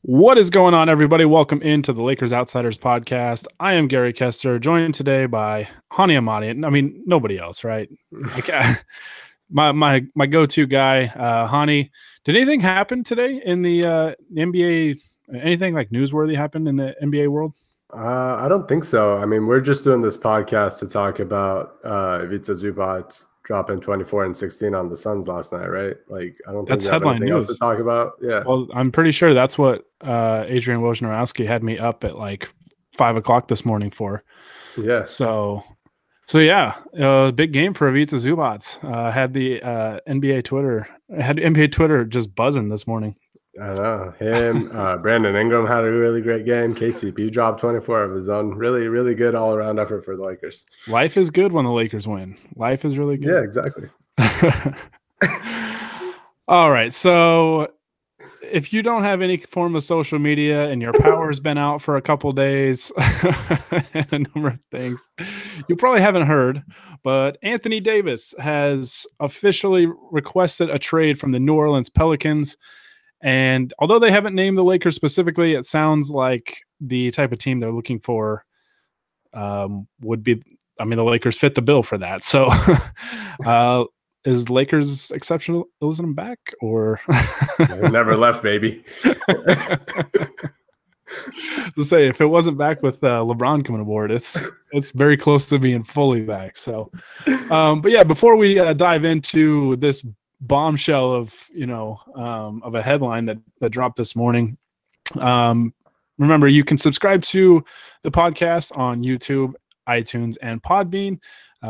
What is going on, everybody? Welcome into the Lakers Outsiders podcast. I am Gary Kester, joined today by Honi Ahmadian. I mean, nobody else, right? My go-to guy, Honi. Did anything happen today in the NBA? Anything like newsworthy happened in the NBA world? I don't think so. I mean, we're just doing this podcast to talk about Ivica Zubac dropping 24 and 16 on the Suns last night, right? Like, I don't think That's we have headline anything else to news. talk about. Yeah. Well, I'm pretty sure that's what Adrian Wojnarowski had me up at like 5 o'clock this morning for. Yeah. So yeah, big game for Ivica Zubac. Had the NBA Twitter just buzzing this morning. I know. Him, Brandon Ingram had a really great game. KCP dropped 24 of his own. Really, really good all-around effort for the Lakers. Life is good when the Lakers win. Life is really good. Yeah, exactly. All right, so if you don't have any form of social media and your power's been out for a couple days and a number of things, you probably haven't heard, but Anthony Davis has officially requested a trade from the New Orleans Pelicans. And although they haven't named the Lakers specifically, it sounds like the type of team they're looking for would be, I mean, the Lakers fit the bill for that. So is Lakers exceptionalism back, or never left, baby? To say, if it wasn't back with LeBron coming aboard, it's very close to being fully back. So, but yeah, before we dive into this bombshell of of a headline that dropped this morning, remember, you can subscribe to the podcast on YouTube, iTunes, and Podbean.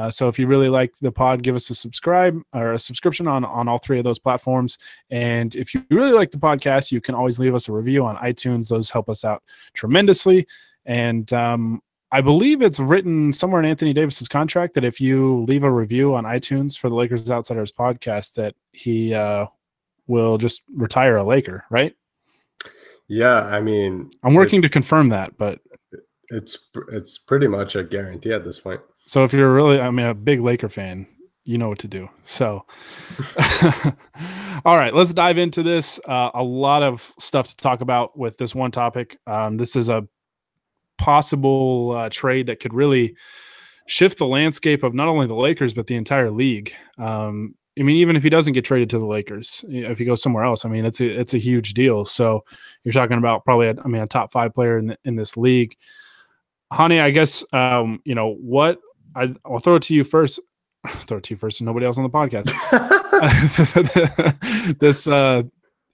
So if you really like the pod, give us a subscribe or a subscription on all three of those platforms. And if you really like the podcast, you can always leave us a review on iTunes. Those help us out tremendously. And I believe it's written somewhere in Anthony Davis's contract that if you leave a review on iTunes for the Lakers Outsiders podcast, that he will just retire a Laker, right? Yeah, I mean, I'm working to confirm that, but it's pretty much a guarantee at this point. So if you're really, a big Laker fan, you know what to do. So, all right, let's dive into this. A lot of stuff to talk about with this one topic. This is a possible trade that could really shift the landscape of not only the Lakers, but the entire league. Even if he doesn't get traded to the Lakers, if he goes somewhere else, it's a huge deal. So you're talking about probably, a top 5 player in this league. Honi, I guess, what I'll throw it to you first. Throw it to you first, and nobody else on the podcast.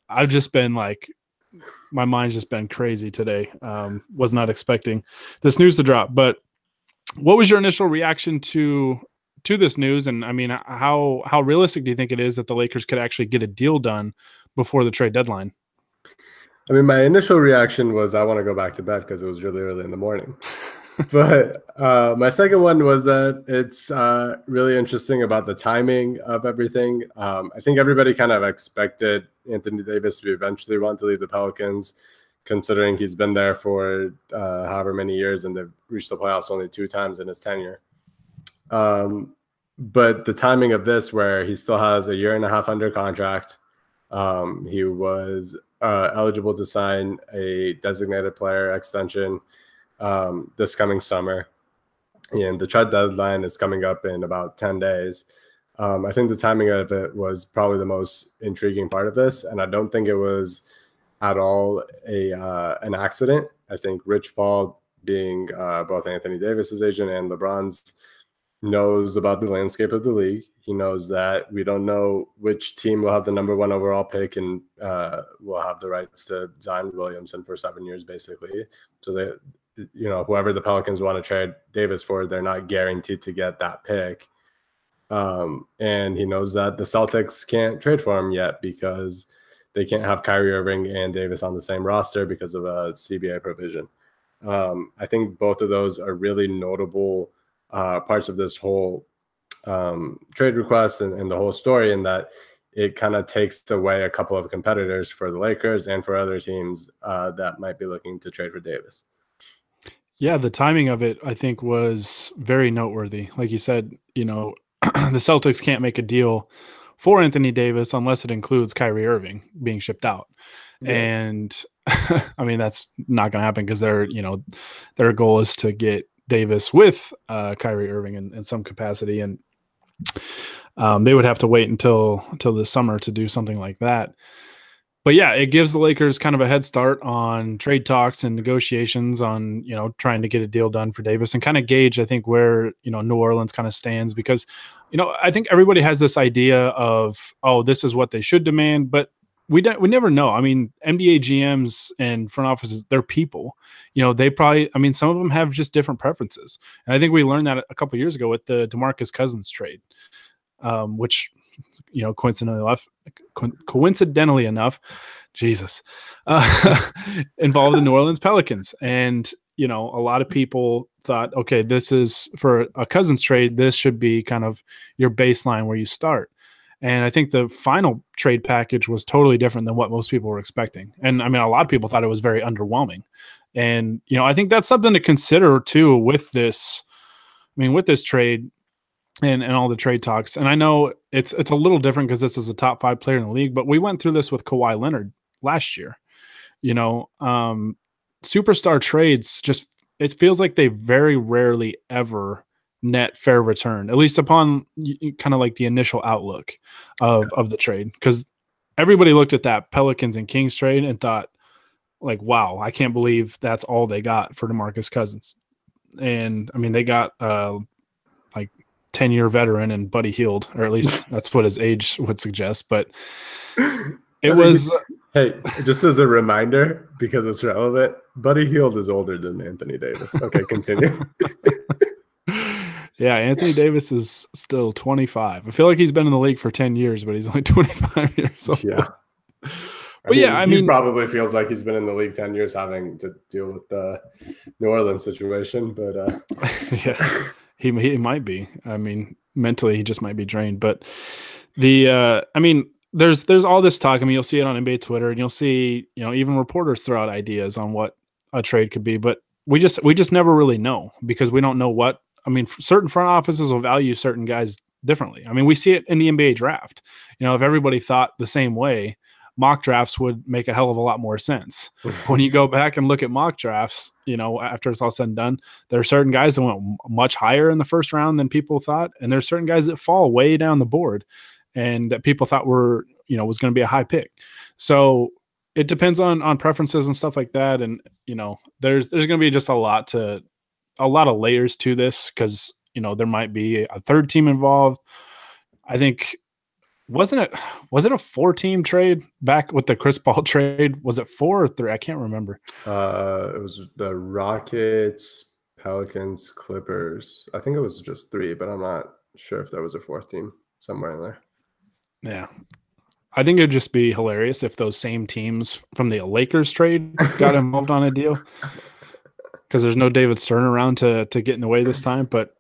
I've just been like, my mind's just been crazy today. Was not expecting this news to drop. But what was your initial reaction to this news? And how realistic do you think it is that the Lakers could actually get a deal done before the trade deadline? My initial reaction was I want to go back to bed because it was really early in the morning. But my second one was that it's really interesting about the timing of everything. I think everybody kind of expected Anthony Davis to eventually want to leave the Pelicans, considering he's been there for however many years and they've reached the playoffs only 2 times in his tenure. But the timing of this, where he still has a 1.5 years under contract, he was eligible to sign a designated player extension this coming summer, and the trade deadline is coming up in about 10 days. I think the timing of it was probably the most intriguing part of this, and I don't think it was at all an accident. I think Rich Paul, being both Anthony Davis's agent and LeBron's, knows about the landscape of the league. He knows that we don't know which team will have the number 1 overall pick and will have the rights to Zion Williamson for 7 years, basically. So they, whoever the Pelicans want to trade Davis for, they're not guaranteed to get that pick. And he knows that the Celtics can't trade for him yet because they can't have Kyrie Irving and Davis on the same roster because of a CBA provision. I think both of those are really notable parts of this whole trade request and the whole story, in that it kind of takes away a couple of competitors for the Lakers and for other teams that might be looking to trade for Davis. Yeah, the timing of it, I think, was very noteworthy. Like you said, the Celtics can't make a deal for Anthony Davis unless it includes Kyrie Irving being shipped out. Yeah. And I mean, that's not going to happen because their goal is to get Davis with Kyrie Irving in some capacity, and they would have to wait until the summer to do something like that. But yeah, it gives the Lakers kind of a head start on trade talks and negotiations on, trying to get a deal done for Davis and kind of gauge, I think, where, New Orleans kind of stands, because, I think everybody has this idea of, oh, this is what they should demand, but we never know. I mean, NBA GMs and front offices, they're people, they probably, I mean, some of them have just different preferences. And I think we learned that a couple of years ago with the DeMarcus Cousins trade, which, coincidentally enough, Jesus, involved the New Orleans Pelicans. And, a lot of people thought, okay, this is for a Cousins trade. This should be kind of your baseline where you start. And I think the final trade package was totally different than what most people were expecting. And I mean, a lot of people thought it was very underwhelming. And, I think that's something to consider too with this. I mean, with this trade, and all the trade talks. And I know it's a little different because this is a top 5 player in the league, but we went through this with Kawhi Leonard last year. Superstar trades, just it feels like they very rarely ever net fair return, at least upon kind of like the initial outlook of the trade. Because everybody looked at that Pelicans and Kings trade and thought, like, wow, I can't believe that's all they got for DeMarcus Cousins. And I mean, they got 10-year veteran and Buddy Hield, or at least that's what his age would suggest. But it was. Hey, just as a reminder, because it's relevant, Buddy Hield is older than Anthony Davis. Okay, continue. Yeah, Anthony Davis is still 25. I feel like he's been in the league for 10 years, but he's only 25 years old. Yeah. But he probably feels like he's been in the league 10 years having to deal with the New Orleans situation. But yeah. He might be. I mean, mentally, he just might be drained. But there's all this talk. I mean, you'll see it on NBA Twitter, and you'll see, even reporters throw out ideas on what a trade could be. But we just never really know, because we don't know what. I mean, certain front offices will value certain guys differently. I mean, we see it in the NBA draft. If everybody thought the same way, mock drafts would make a hell of a lot more sense. When you go back and look at mock drafts, after it's all said and done, there are certain guys that went much higher in the first round than people thought. And there's certain guys that fall way down the board and that people thought were, was going to be a high pick. So it depends on preferences and stuff like that. And, there's going to be just a lot of layers to this, because, there might be a third team involved. I think, was it a 4-team trade back with the Chris Paul trade? Was it 4 or 3? I can't remember. It was the Rockets, Pelicans, Clippers. I think it was just 3, but I'm not sure if there was a 4th team somewhere in there. Yeah. I think it'd just be hilarious if those same teams from the Lakers trade got involved on a deal, because there's no David Stern around to get in the way this time. But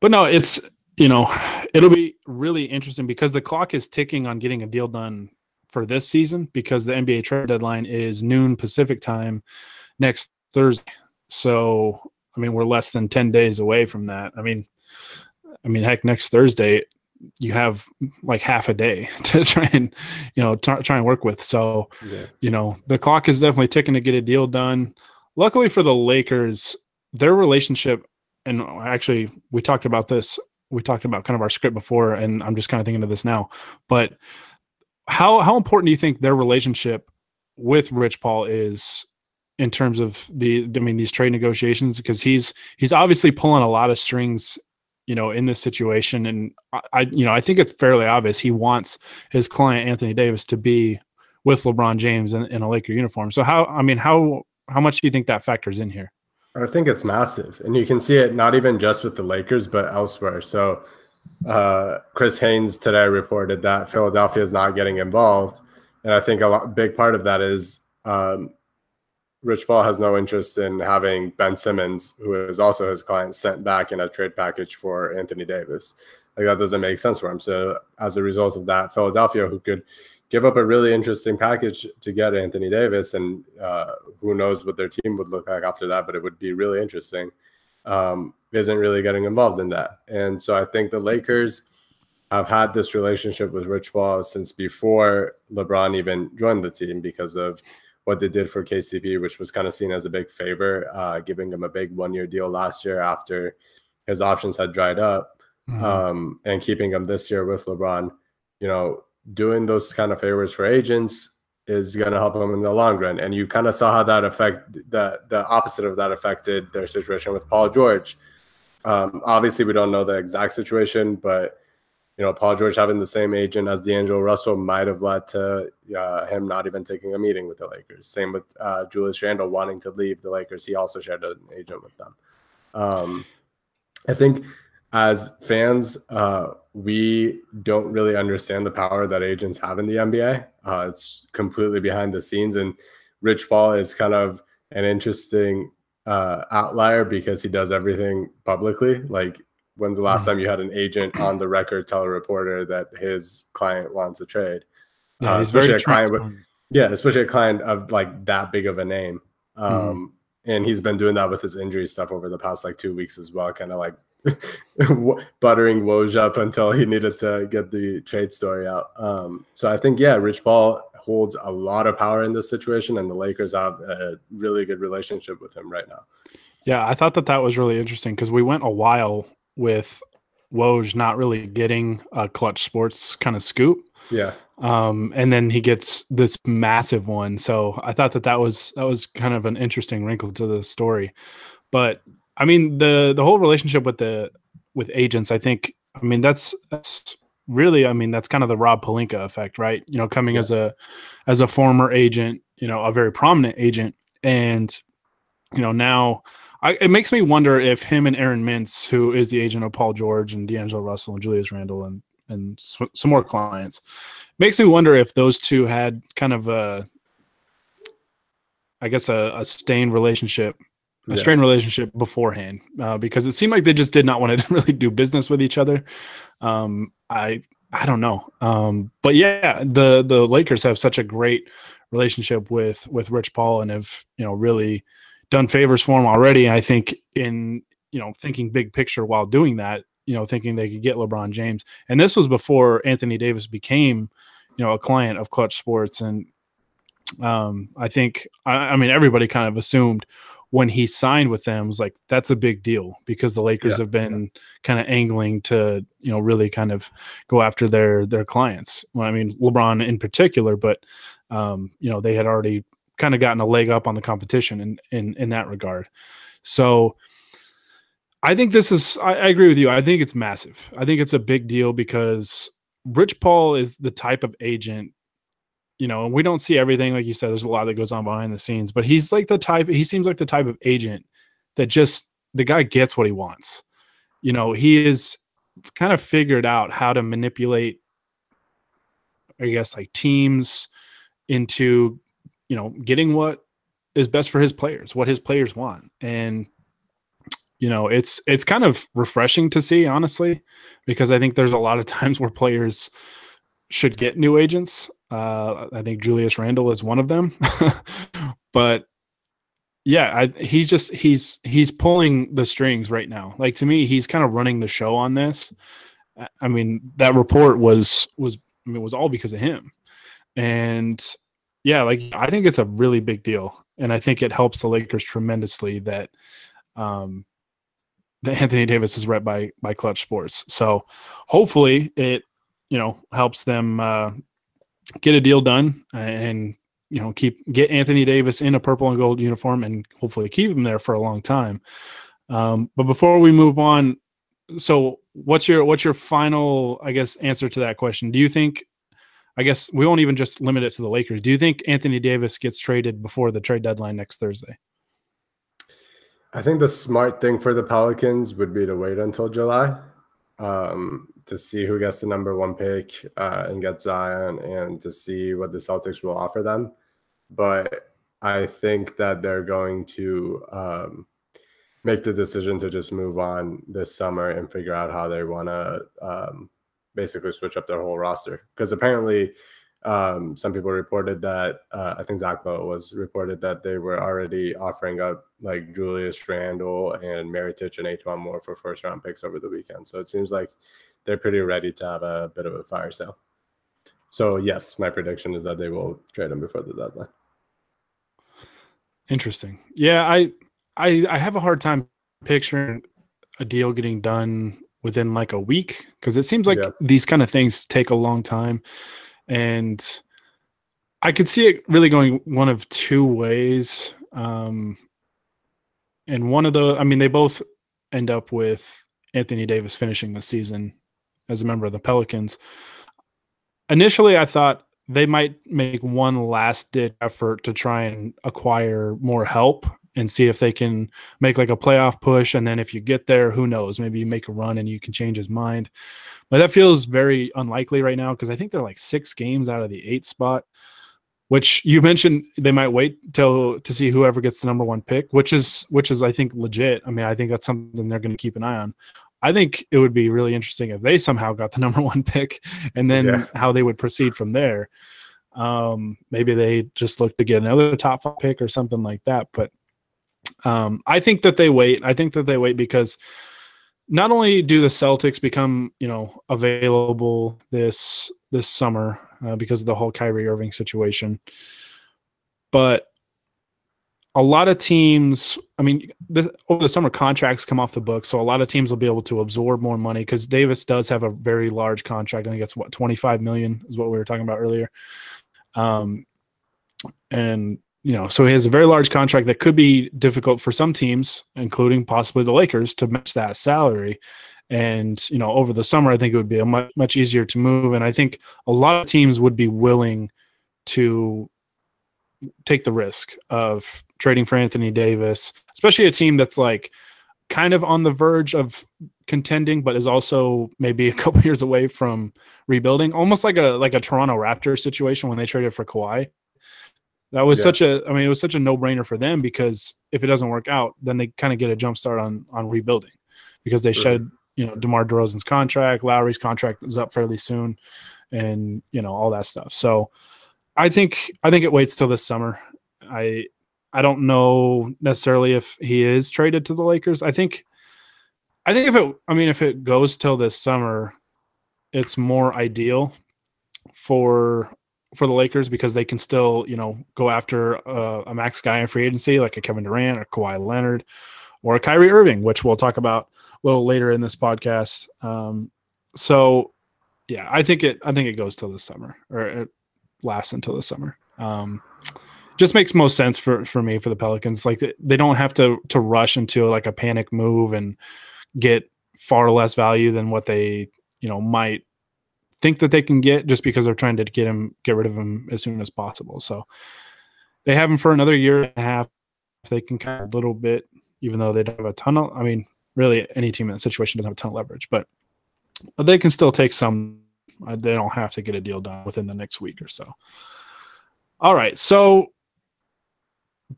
no, it's, it'll be really interesting, because the clock is ticking on getting a deal done for this season, because the NBA trade deadline is noon Pacific time next Thursday. So, I mean, we're less than 10 days away from that. I mean, heck, next Thursday you have like half a day to try and, try and work with. So, yeah. The clock is definitely ticking to get a deal done. Luckily for the Lakers, their relationship, and actually we talked about this. We talked about kind of our script before, and I'm just kind of thinking of this now. But how important do you think their relationship with Rich Paul is in terms of these trade negotiations? Because he's obviously pulling a lot of strings, in this situation. And I think it's fairly obvious he wants his client Anthony Davis to be with LeBron James in a Laker uniform. So how much do you think that factors in here? I think it's massive, and you can see it not even just with the Lakers, but elsewhere. So Chris Haynes today reported that Philadelphia is not getting involved, and I think big part of that is Rich Paul has no interest in having Ben Simmons, who is also his client, sent back in a trade package for Anthony Davis. Like, that doesn't make sense for him. So as a result of that, Philadelphia, who could give up a really interesting package to get Anthony Davis, and who knows what their team would look like after that, but it would be really interesting, isn't really getting involved in that. And so I think the Lakers have had this relationship with Rich Paul since before LeBron even joined the team, because of what they did for KCP, which was kind of seen as a big favor, giving him a big 1-year deal last year after his options had dried up, and keeping him this year with LeBron. Doing those kind of favors for agents is going to help them in the long run. And you kind of saw how that the opposite of that affected their situation with Paul George. Obviously, we don't know the exact situation, but Paul George having the same agent as D'Angelo Russell might have led to him not even taking a meeting with the Lakers. Same with Julius Randle wanting to leave the Lakers. He also shared an agent with them. I think as fans, we don't really understand the power that agents have in the NBA. It's completely behind the scenes. And Rich Paul is kind of an interesting outlier because he does everything publicly. Like, when's the last time you had an agent on the record tell a reporter that his client wants a trade? Yeah, he's very transparent. Especially a client of like that big of a name. And he's been doing that with his injury stuff over the past like 2 weeks as well, kind of like buttering Woj up until he needed to get the trade story out. So I think, Rich Paul holds a lot of power in this situation, and the Lakers have a really good relationship with him right now. Yeah, I thought that was really interesting because we went a while with Woj not really getting a Clutch Sports kind of scoop. Yeah. And then he gets this massive one. So I thought that was kind of an interesting wrinkle to the story. But I mean, the whole relationship with agents, I think, I mean, that's really, I mean, that's kind of the Rob Pelinka effect, right? Coming as a former agent, a very prominent agent. And, now it makes me wonder if him and Aaron Mintz, who is the agent of Paul George and D'Angelo Russell and Julius Randle and some more clients, makes me wonder if those two had kind of a strained relationship beforehand, because it seemed like they just did not want to really do business with each other. I don't know. But yeah, the Lakers have such a great relationship with Rich Paul and have, really done favors for him already. I think in, thinking big picture while doing that, thinking they could get LeBron James. And this was before Anthony Davis became, a client of Clutch Sports. And I think, I mean, everybody kind of assumed when he signed with them was like, that's a big deal because the Lakers have been kind of angling to, really kind of go after their clients. Well, I mean, LeBron in particular, but, they had already kind of gotten a leg up on the competition in that regard. So I think I agree with you. I think it's massive. I think it's a big deal because Rich Paul is the type of agent, and we don't see everything. Like you said, there's a lot that goes on behind the scenes, but he seems like the type of agent that just the guy gets what he wants. He is kind of figured out how to manipulate, I guess, like teams into, getting what is best for his players, what his players want. And, it's kind of refreshing to see, honestly, because I think there's a lot of times where players should get new agents. I think Julius Randle is one of them, but yeah, he's pulling the strings right now. Like, to me, he's kind of running the show on this. I mean, that report was all because of him. And yeah, like, I think it's a really big deal. And I think it helps the Lakers tremendously that Anthony Davis is rep by Clutch Sports. So hopefully it, helps them get a deal done and, get Anthony Davis in a purple and gold uniform and hopefully keep him there for a long time. But before we move on, so what's your final, I guess, answer to that question? Do you think, I guess we won't even just limit it to the Lakers. Do you think Anthony Davis gets traded before the trade deadline next Thursday? I think the smart thing for the Pelicans would be to wait until July to see who gets the number 1 pick and get Zion, and to see what the Celtics will offer them. But I think that they're going to make the decision to just move on this summer and figure out how they want to basically switch up their whole roster. Because apparently some people reported that, I think Zach Lowe was reported that they were already offering up like Julius Randle and Mirotic and Antoine Moore for first-round picks over the weekend. So it seems like they're pretty ready to have a bit of a fire sale. So yes, my prediction is that they will trade him before the deadline. Interesting. Yeah, I have a hard time picturing a deal getting done within like a week because it seems like Yeah. these kind of things take a long time, and I could see it really going one of two ways. And one of the, I mean, they both end up with Anthony Davis finishing the season as a member of the Pelicans. Initially, I thought they might make one last ditch effort to try and acquire more help and see if they can make like a playoff push. And then if you get there, who knows? Maybe you make a run and you can change his mind. But that feels very unlikely right now because I think they're like 6 games out of the 8th spot, which you mentioned they might wait till to see whoever gets the number 1 pick, which is I think legit. I mean, I think that's something they're going to keep an eye on. I think it would be really interesting if they somehow got the number 1 pick and then how they would proceed from there. Maybe they just look to get another top 5 pick or something like that. But I think that they wait. I think that they wait because not only do the Celtics become, available this summer because of the whole Kyrie Irving situation, but a lot of teams, I mean, over the summer contracts come off the books, so a lot of teams will be able to absorb more money because Davis does have a very large contract. I think it's $25 million is what we were talking about earlier. And so he has a very large contract that could be difficult for some teams, including possibly the Lakers, to match that salary. And, over the summer, I think it would be a much easier to move. And I think a lot of teams would be willing to take the risk of trading for Anthony Davis, especially a team that's like kind of on the verge of contending, but is also maybe a couple years away from rebuilding, almost like a Toronto Raptors situation when they traded for Kawhi. That was it was such a no-brainer for them because if it doesn't work out, then they kind of get a jump start on rebuilding because they shed, DeMar DeRozan's contract, Lowry's contract is up fairly soon, and all that stuff. So I think it waits till this summer. I don't know necessarily if he is traded to the Lakers. I think if it goes till this summer, it's more ideal for the Lakers because they can still, go after a max guy in free agency like a Kevin Durant or Kawhi Leonard or a Kyrie Irving, which we'll talk about a little later in this podcast. So yeah, I think it goes till this summer, or it lasts until the summer. Just makes most sense for me, for the Pelicans. Like they don't have to rush into like a panic move and get far less value than what they, might think that they can get just because they're trying to get rid of him as soon as possible. So they have him for another year and a half. If they can kind of a little bit, even though they don't have a ton of, really any team in that situation doesn't have a ton of leverage, but they can still take some. They don't have to get a deal done within the next week or so. All right. So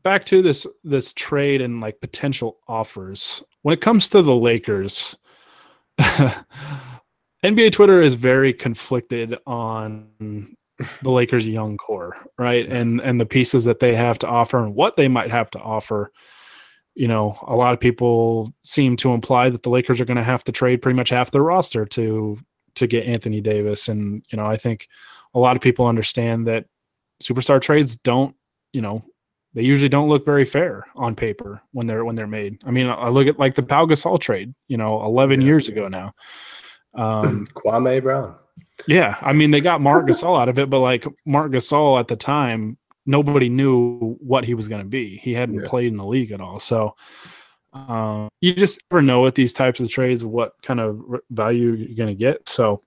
back to this trade and like potential offers. When it comes to the Lakers, NBA Twitter is very conflicted on the Lakers' young core, right? And the pieces that they have to offer and what they might have to offer. A lot of people seem to imply that the Lakers are going to have to trade pretty much half their roster to get Anthony Davis. And, I think a lot of people understand that superstar trades don't, they usually don't look very fair on paper when they're made. I look at like the Pau Gasol trade, 11 years ago now. Kwame Brown. Yeah. They got Marc Gasol out of it, but like Marc Gasol at the time, nobody knew what he was going to be. He hadn't played in the league at all. So you just never know with these types of trades, what kind of value you're going to get. So,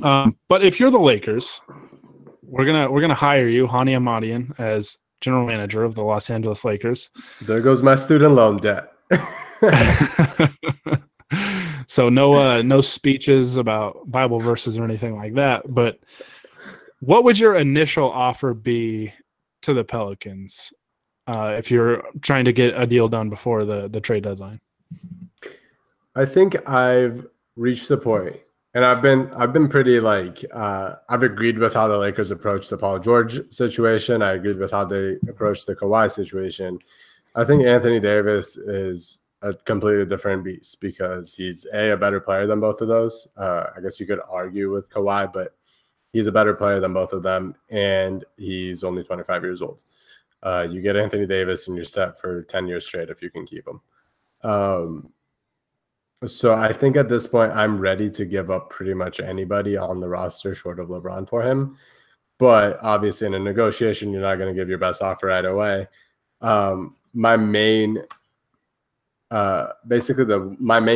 but if you're the Lakers, we're going to hire you, Honi Ahmadian, as general manager of the Los Angeles Lakers. There goes my student loan debt. So no speeches about Bible verses or anything like that. But what would your initial offer be to the Pelicans if you're trying to get a deal done before the trade deadline? I think I've reached the point, and I've been pretty like I've agreed with how the Lakers approached the Paul George situation. I agreed with how they approached the Kawhi situation. I think Anthony Davis is a completely different beast because he's a better player than both of those. I guess you could argue with Kawhi, but he's a better player than both of them, and he's only 25 years old. You get Anthony Davis and you're set for 10 years straight if you can keep him. So I think at this point, I'm ready to give up pretty much anybody on the roster short of LeBron for him. But obviously in a negotiation, you're not going to give your best offer right away. My main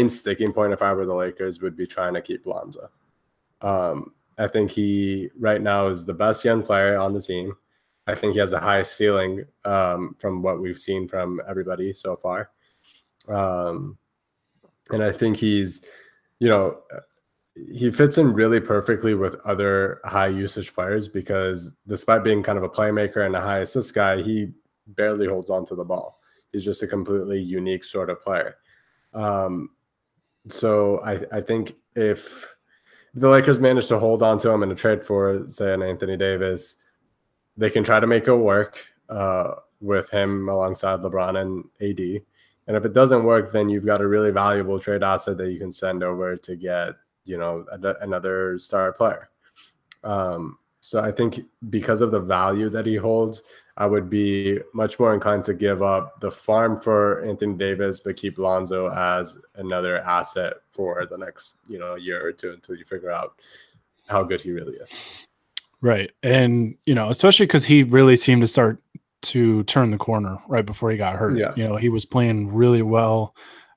sticking point if I were the Lakers would be trying to keep Lonzo. I think he right now is the best young player on the team. I think he has the highest ceiling from what we've seen from everybody so far. And I think he's, he fits in really perfectly with other high usage players because despite being kind of a playmaker and a high assist guy, he barely holds on to the ball. He's just a completely unique sort of player. So I think if the Lakers manage to hold on to him in a trade for, say, an Anthony Davis, they can try to make it work with him alongside LeBron and AD. And if it doesn't work, then you've got a really valuable trade asset that you can send over to get, another star player. So I think because of the value that he holds, I would be much more inclined to give up the farm for Anthony Davis, but keep Lonzo as another asset for the next, year or two until you figure out how good he really is. Right. And, especially because he really seemed to start to turn the corner right before he got hurt. Yeah. He was playing really well.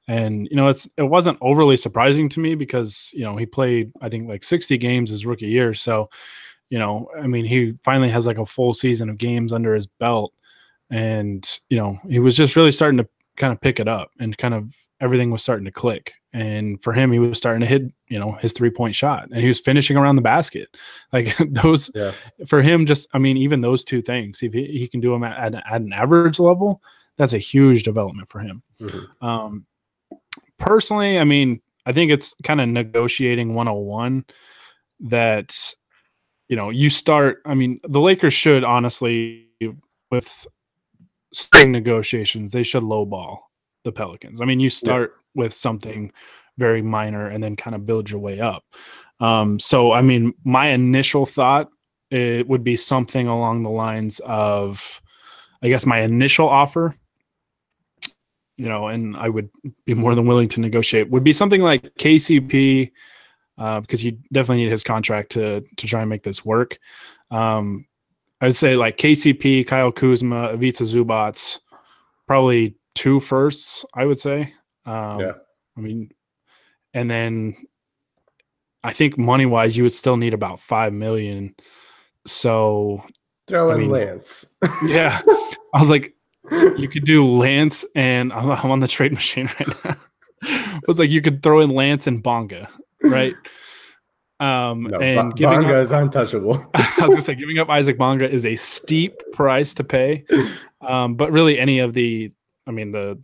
And, it wasn't overly surprising to me because, he played, I think, like 60 games his rookie year. So, he finally has like a full season of games under his belt. And, he was just really starting to kind of pick it up and kind of everything was starting to click. And for him, he was starting to hit, his 3-point shot and he was finishing around the basket. Like those for him, just, even those two things, if he can do them at an average level, that's a huge development for him. Mm-hmm. Personally, I think it's kind of negotiating 101 that, you start, the Lakers should honestly, with starting negotiations, they should lowball the Pelicans. You start with something very minor and then kind of build your way up. So, my initial thought, it would be something along the lines of, I guess my initial offer, and I would be more than willing to negotiate, would be something like KCP, because you definitely need his contract to try and make this work. I'd say like KCP, Kyle Kuzma, Ivica Zubac, probably 2 firsts, I would say. And then I think money-wise, you would still need about $5 million. So throw in Lance. Yeah. I was like, you could do Lance and I'm on the trade machine right now. It was like you could throw in Lance and Bonga, right? Bonga is untouchable. I was gonna say giving up Isaac Bonga is a steep price to pay. But really any of the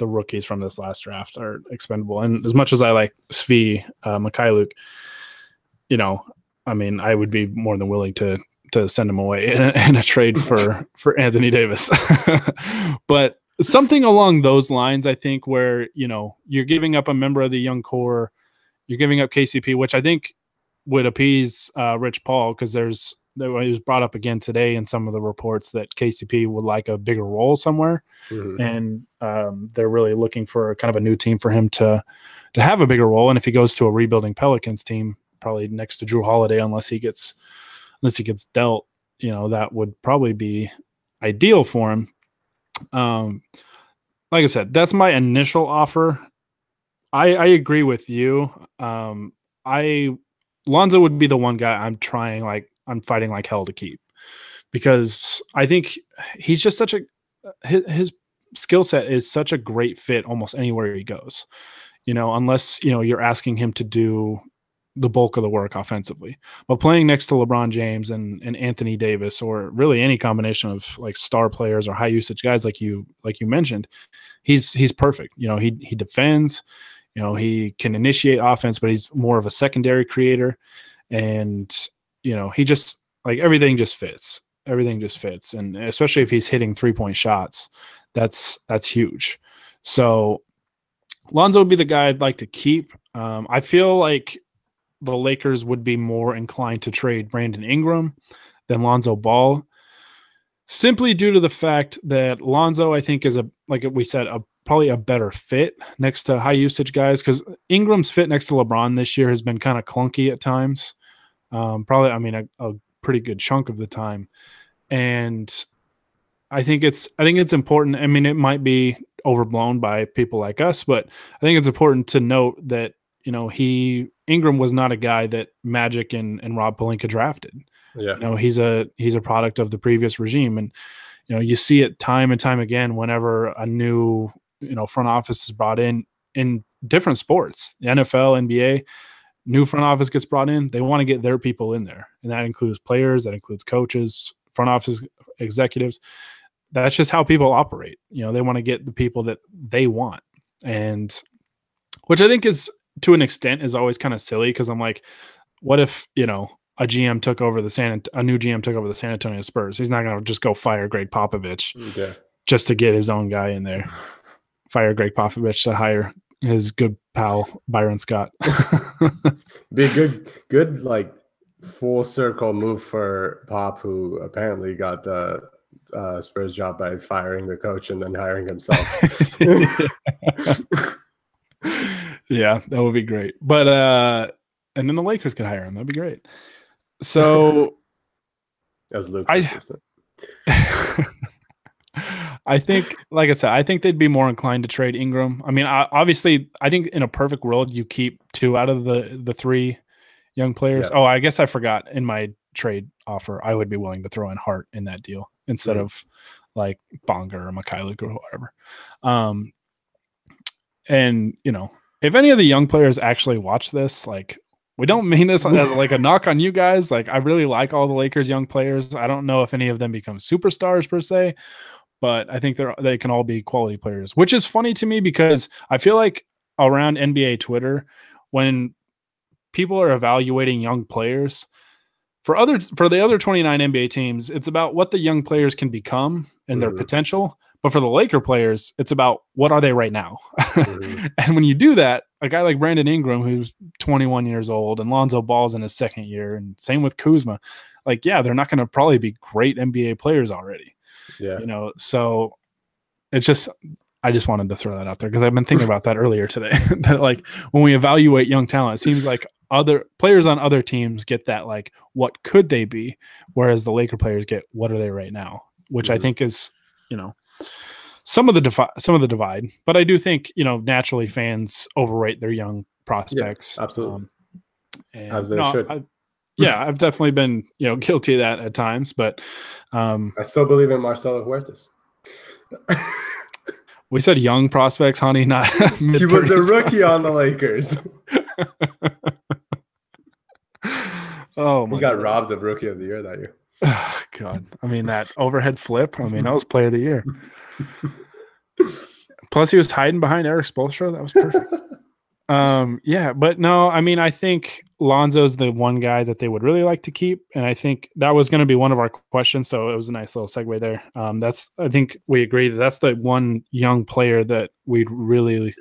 rookies from this last draft are expendable. And as much as I like Svi Mikhailuk, I would be more than willing to send him away in a trade for Anthony Davis. But something along those lines, I think, where, you're giving up a member of the young core, you're giving up KCP, which I think would appease Rich Paul, because it was brought up again today in some of the reports that KCP would like a bigger role somewhere. Mm-hmm. And they're really looking for kind of a new team for him to have a bigger role. And if he goes to a rebuilding Pelicans team, probably next to Drew Holiday, unless he gets dealt, that would probably be ideal for him. Like I said, that's my initial offer. I agree with you. Lonzo would be the one guy I'm fighting like hell to keep, because I think he's just his skill set is such a great fit almost anywhere he goes, unless, you're asking him to do the bulk of the work offensively. But playing next to LeBron James and Anthony Davis, or really any combination of like star players or high usage guys like you mentioned, he's perfect. He defends, he can initiate offense, but he's more of a secondary creator. And, he just like everything just fits. Everything just fits. And especially if he's hitting 3-point shots, that's huge. So Lonzo would be the guy I'd like to keep. I feel like the Lakers would be more inclined to trade Brandon Ingram than Lonzo Ball, simply due to the fact that Lonzo, I think, is like we said, probably a better fit next to high usage guys, because Ingram's fit next to LeBron this year has been kind of clunky at times. Probably, I mean, a pretty good chunk of the time. And I think it's important. I mean, it might be overblown by people like us, but I think it's important to note that, Ingram was not a guy that Magic and Rob Pelinka drafted. Yeah. He's a product of the previous regime. And, you see it time and time again whenever a new, front office is brought in different sports, the NFL, NBA, new front office gets brought in, they want to get their people in there. And that includes players, that includes coaches, front office executives. That's just how people operate. They want to get the people that they want. And which I think is, to an extent, is always kind of silly, because I'm like, what if, a new GM took over the San Antonio Spurs? He's not going to just go fire Greg Popovich just to get his own guy in there. Fire Greg Popovich to hire his good pal Byron Scott. Be a good like full circle move for Pop, who apparently got the Spurs job by firing the coach and then hiring himself. Yeah, that would be great. But and then the Lakers could hire him. That'd be great. So as Luke's assistant. I think, like I said, I think they'd be more inclined to trade Ingram. I mean, obviously, I think in a perfect world, you keep 2 out of the 3 young players. Yeah. Oh, I guess I forgot, in my trade offer, I would be willing to throw in Hart in that deal instead of like Bonga or Mikhailuk or whatever. And, if any of the young players actually watch this, like, we don't mean this as like a knock on you guys. Like, I really like all the Lakers young players. I don't know if any of them become superstars per se, but I think they can all be quality players, which is funny to me, because I feel like around NBA Twitter, when people are evaluating young players for the other 29 NBA teams, it's about what the young players can become and their potential. But for the Laker players, it's about what are they right now. And when you do that, a guy like Brandon Ingram, who's 21 years old, and Lonzo Ball's in his second year, and same with Kuzma, like, yeah, they're not going to probably be great NBA players already. Yeah. So it's just, I just wanted to throw that out there, because I've been thinking about that earlier today. That, like, when we evaluate young talent, it seems like other players on other teams get that, like, what could they be? Whereas the Laker players get, what are they right now? Which I think is, some of the divide. But I do think, naturally fans overrate their young prospects. Yeah, absolutely. As they should. I've definitely been, guilty of that at times, but I still believe in Marcelo Huertas. We said young prospects, honey, not he was a rookie on the Lakers. Oh, he got robbed of Rookie of the Year that year. Oh, God. I mean, that overhead flip, I mean, that was Player of the Year. Plus, he was hiding behind Eric Spoelstra. That was perfect. Yeah, but no, I mean, I think Lonzo's the one guy that they would really like to keep, and I think that was going to be one of our questions, so it was a nice little segue there. I think we agree that's the one young player that we'd really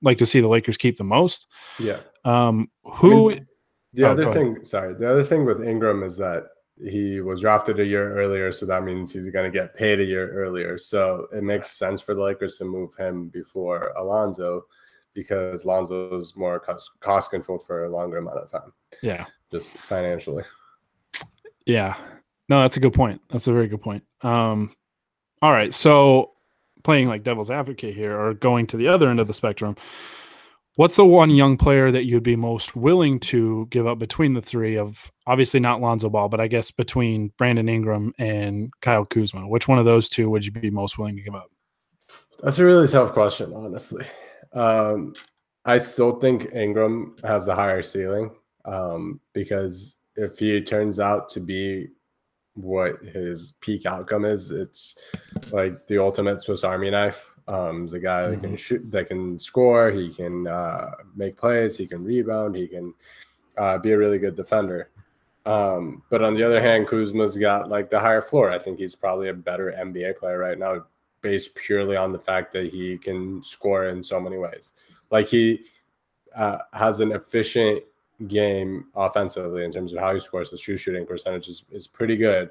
like to see the Lakers keep the most. Yeah. The other thing with Ingram is that he was drafted a year earlier, so that means he's going to get paid a year earlier. So it makes sense for the Lakers to move him before Alonzo, because Lonzo is more cost controlled for a longer amount of time. Yeah. Just financially. Yeah. No, that's a good point. That's a very good point. All right. So playing like devil's advocate here, or going to the other end of the spectrum, what's the one young player that you'd be most willing to give up between the 3 of, obviously not Lonzo Ball, but I guess between Brandon Ingram and Kyle Kuzma? Which one of those 2 would you be most willing to give up? That's a really tough question, honestly. I still think Ingram has the higher ceiling, because if he turns out to be what his peak outcome is, it's like the ultimate Swiss Army knife. He's a guy that can shoot, that can score, he can make plays, he can rebound, he can be a really good defender. But on the other hand, Kuzma's got like the higher floor. I think he's probably a better NBA player right now, based purely on the fact that he can score in so many ways. Like, he has an efficient game offensively in terms of how he scores. His true shooting percentage is pretty good.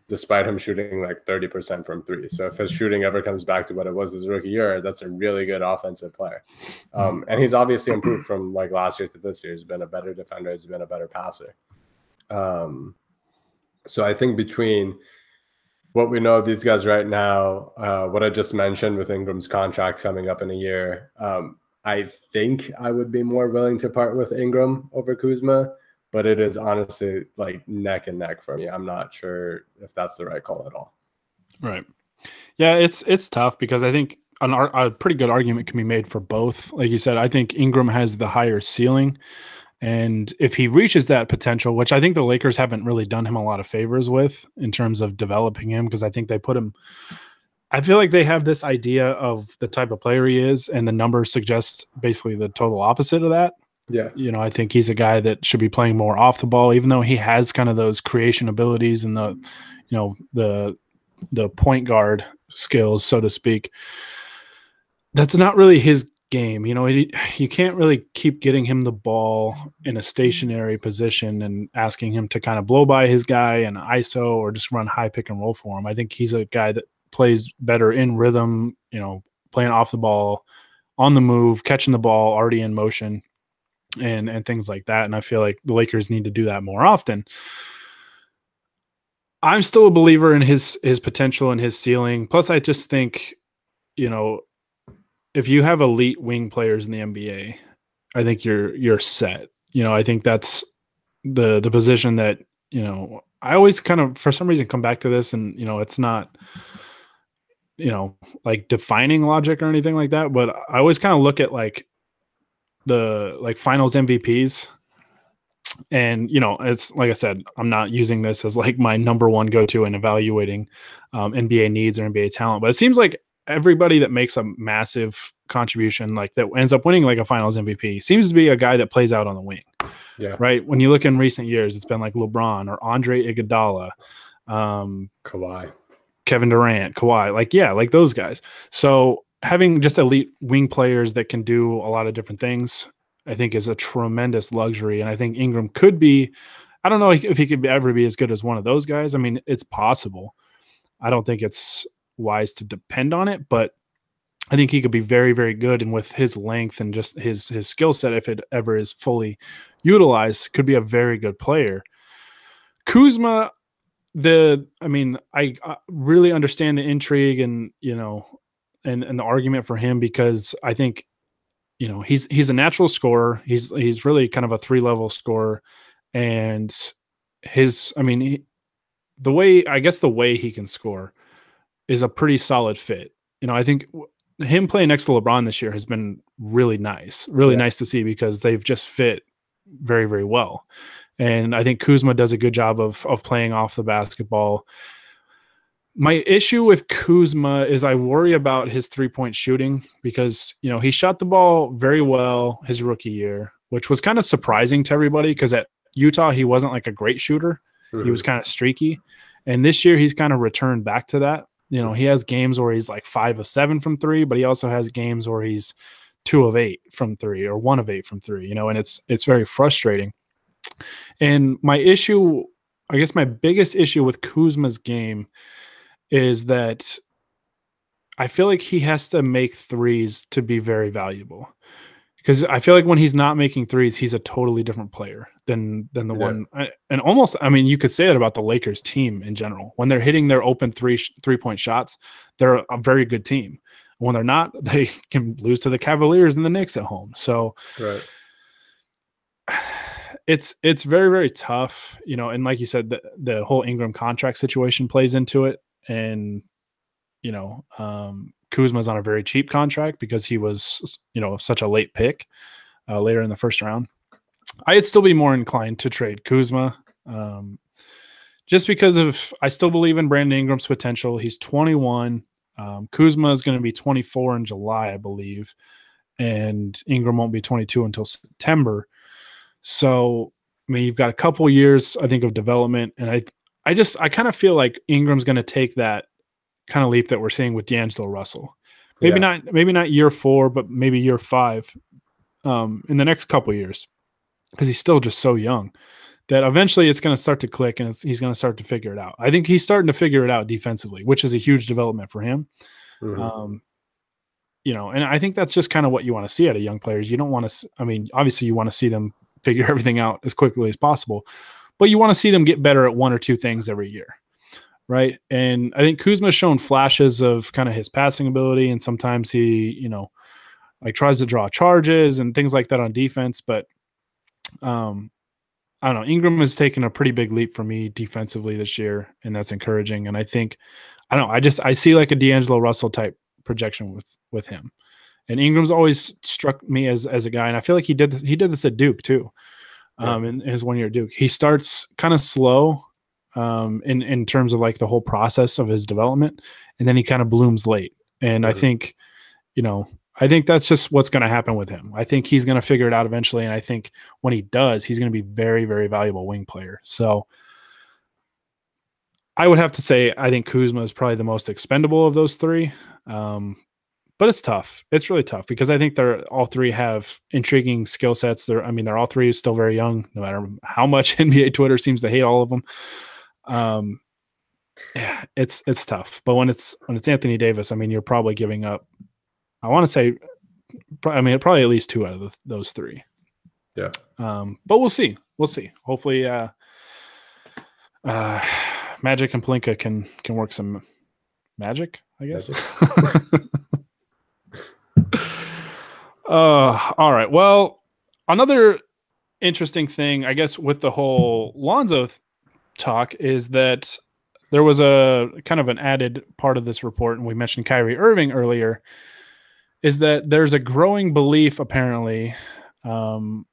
despite him shooting like 30% from three. So if his shooting ever comes back to what it was his rookie year, that's a really good offensive player. And he's obviously improved from like last year to this year. He's been a better defender. He's been a better passer. So I think between what we know of these guys right now, what I just mentioned with Ingram's contract coming up in a year, I think I would be more willing to part with Ingram over Kuzma, but it is honestly like neck and neck for me. I'm not sure if that's the right call at all. Right. Yeah, it's tough because I think a pretty good argument can be made for both. Like you said, I think Ingram has the higher ceiling. And if he reaches that potential, which I think the Lakers haven't really done him a lot of favors with in terms of developing him, because I think they put him – I feel like they have this idea of the type of player he is, and the numbers suggest basically the total opposite of that. Yeah. You know, I think he's a guy that should be playing more off the ball, even though he has kind of those creation abilities and the point guard skills, so to speak. That's not really his game. You know, you can't really keep getting him the ball in a stationary position and asking him to kind of blow by his guy and ISO or just run high pick and roll for him. I think he's a guy that plays better in rhythm, you know, playing off the ball, on the move, catching the ball already in motion and things like that. And I feel like the Lakers need to do that more often. I'm still a believer in his potential and his ceiling. Plus, I just think, you know, if you have elite wing players in the NBA, I think you're set. You know, I think that's the position that, you know, I always kind of, for some reason, come back to this, and, you know, it's not, you know, like defining logic or anything like that, but I always kind of look at like the finals MVPs. And, you know, it's like I said, I'm not using this as like my number one go-to in evaluating NBA needs or NBA talent, but it seems like everybody that makes a massive contribution, like that ends up winning like a finals MVP, seems to be a guy that plays out on the wing. Yeah. Right. When you look in recent years, it's been like LeBron or Andre Iguodala, Kawhi, Kevin Durant, Kawhi, like those guys. So having just elite wing players that can do a lot of different things, I think is a tremendous luxury. And I think Ingram could be, I don't know if he could ever be as good as one of those guys. I mean, it's possible. I don't think it's wise to depend on it, but I think he could be very, very good. And with his length and just his skill set, if it ever is fully utilized, could be a very good player. Kuzma, I really understand the intrigue and, you know, and the argument for him, because I think, you know, he's a natural scorer. He's really kind of a 3-level scorer, and the way he can score is a pretty solid fit. You know, I think him playing next to LeBron this year has been really nice, nice to see, because they've just fit very, very well. And I think Kuzma does a good job of playing off the basketball. My issue with Kuzma is I worry about his 3-point shooting, because, you know, he shot the ball very well his rookie year, which was kind of surprising to everybody, because at Utah, he wasn't like a great shooter. Mm-hmm. He was kind of streaky. And this year he's kind of returned back to that. You know, he has games where he's like 5 of 7 from 3, but he also has games where he's 2 of 8 from 3 or 1 of 8 from 3, you know, and it's very frustrating. And my issue, I guess my biggest issue with Kuzma's game is that I feel like he has to make threes to be very valuable, because I feel like when he's not making threes, he's a totally different player than the one. And almost, I mean, you could say it about the Lakers team in general. When they're hitting their open 3-point shots, they're a very good team. When they're not, they can lose to the Cavaliers and the Knicks at home. So right. It's very, very tough, you know, and like you said, the whole Ingram contract situation plays into it. And, you know, Kuzma's on a very cheap contract because he was, you know, such a late pick later in the first round. I'd still be more inclined to trade Kuzma just because I still believe in Brandon Ingram's potential. He's 21. Kuzma is going to be 24 in July, I believe, and Ingram won't be 22 until September. So, I mean, you've got a couple years, I think, of development, and I kind of feel like Ingram's going to take that kind of leap that we're seeing with D'Angelo Russell. Maybe not year 4, but maybe year 5 in the next couple years, because he's still just so young that eventually it's going to start to click and he's going to start to figure it out. I think he's starting to figure it out defensively, which is a huge development for him. Mm-hmm. And I think that's just kind of what you want to see out of young players. You don't want to, obviously you want to see them figure everything out as quickly as possible, but you want to see them get better at one or two things every year. Right. And I think Kuzma's shown flashes of kind of his passing ability. And sometimes he, tries to draw charges and things like that on defense. But I don't know. Ingram has taken a pretty big leap for me defensively this year, and that's encouraging. And I think, I see like a D'Angelo Russell type projection with him. And Ingram's always struck me as a guy, and I feel like he did this at Duke too. In his 1 year at Duke, he starts kind of slow in terms of like the whole process of his development, and then he kind of blooms late. And I think, I think that's just what's going to happen with him. I think he's going to figure it out eventually, and I think when he does, he's going to be very, very valuable wing player. So I would have to say I think Kuzma is probably the most expendable of those three. But it's tough. It's really tough because I think all three have intriguing skill sets. They're all three still very young, no matter how much NBA Twitter seems to hate all of them. Yeah, it's tough. But when it's Anthony Davis, you're probably giving up. I want to say, probably at least two out of those three. Yeah. But we'll see. We'll see. Hopefully, Magic and Pelinka can work some magic, I guess. All right. Well, another interesting thing, I guess, with the whole Lonzo talk is that there was a kind of an added part of this report, and we mentioned Kyrie Irving earlier, is that there's a growing belief apparently in